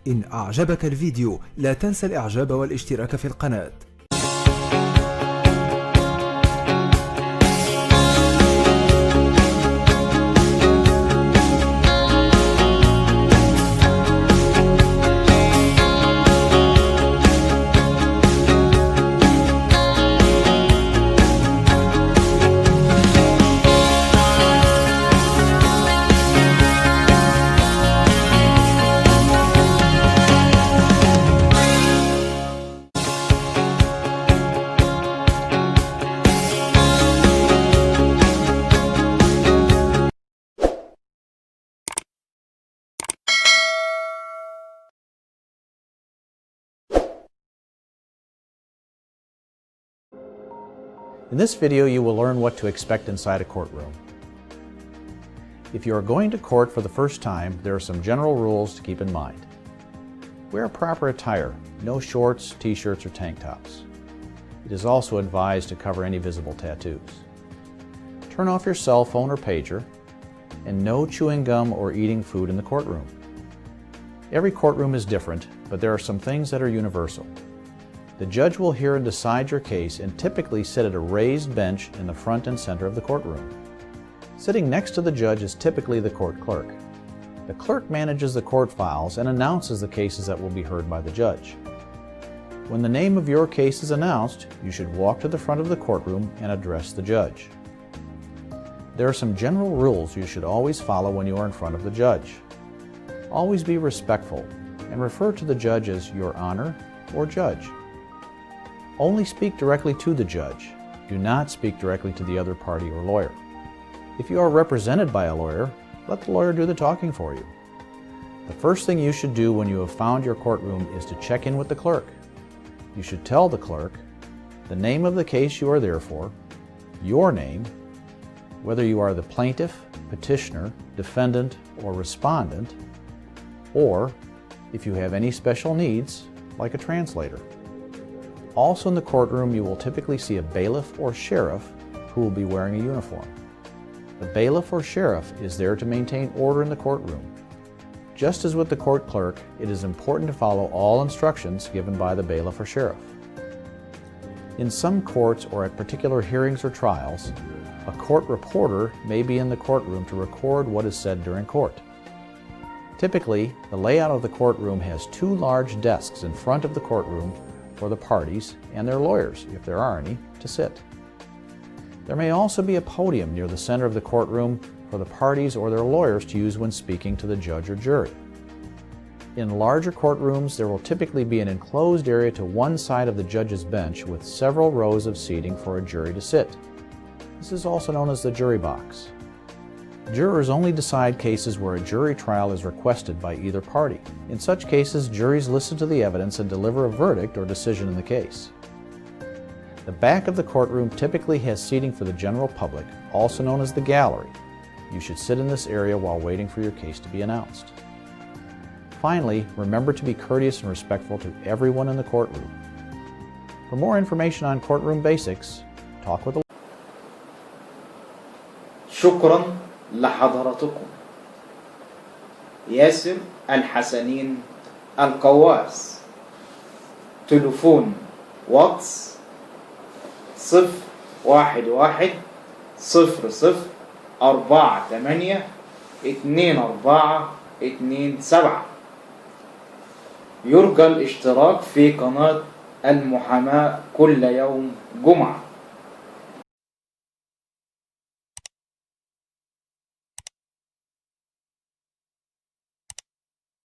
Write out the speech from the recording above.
إن أعجبك الفيديو لا تنسى الإعجاب والاشتراك في القناة. In this video, you will learn what to expect inside a courtroom. If you are going to court for the first time, there are some general rules to keep in mind. Wear proper attire, no shorts, t-shirts, or tank tops. It is also advised to cover any visible tattoos. Turn off your cell phone or pager, and no chewing gum or eating food in the courtroom. Every courtroom is different, but there are some things that are universal. The judge will hear and decide your case and typically sit at a raised bench in the front and center of the courtroom. Sitting next to the judge is typically the court clerk. The clerk manages the court files and announces the cases that will be heard by the judge. When the name of your case is announced, you should walk to the front of the courtroom and address the judge. There are some general rules you should always follow when you are in front of the judge. Always be respectful and refer to the judge as Your Honor or Judge. Only speak directly to the judge. Do not speak directly to the other party or lawyer. If you are represented by a lawyer, let the lawyer do the talking for you. The first thing you should do when you have found your courtroom is to check in with the clerk. You should tell the clerk the name of the case you are there for, your name, whether you are the plaintiff, petitioner, defendant, or respondent, or if you have any special needs, like a translator. Also in the courtroom, you will typically see a bailiff or sheriff who will be wearing a uniform. The bailiff or sheriff is there to maintain order in the courtroom. Just as with the court clerk, it is important to follow all instructions given by the bailiff or sheriff. In some courts or at particular hearings or trials, a court reporter may be in the courtroom to record what is said during court. Typically, the layout of the courtroom has two large desks in front of the courtroom for the parties and their lawyers, if there are any, to sit. There may also be a podium near the center of the courtroom for the parties or their lawyers to use when speaking to the judge or jury. In larger courtrooms, there will typically be an enclosed area to one side of the judge's bench with several rows of seating for a jury to sit. This is also known as the jury box. Jurors only decide cases where a jury trial is requested by either party. In such cases, juries listen to the evidence and deliver a verdict or decision in the case. The back of the courtroom typically has seating for the general public, also known as the gallery. You should sit in this area while waiting for your case to be announced. Finally, remember to be courteous and respectful to everyone in the courtroom. For more information on courtroom basics, talk with a lawyer. شكرا لحضراتكم. ياسر الحسنين القواس. تليفون واتس 011-00-48-2427. يرجى الاشتراك في قناة المحاماة كل يوم جمعة.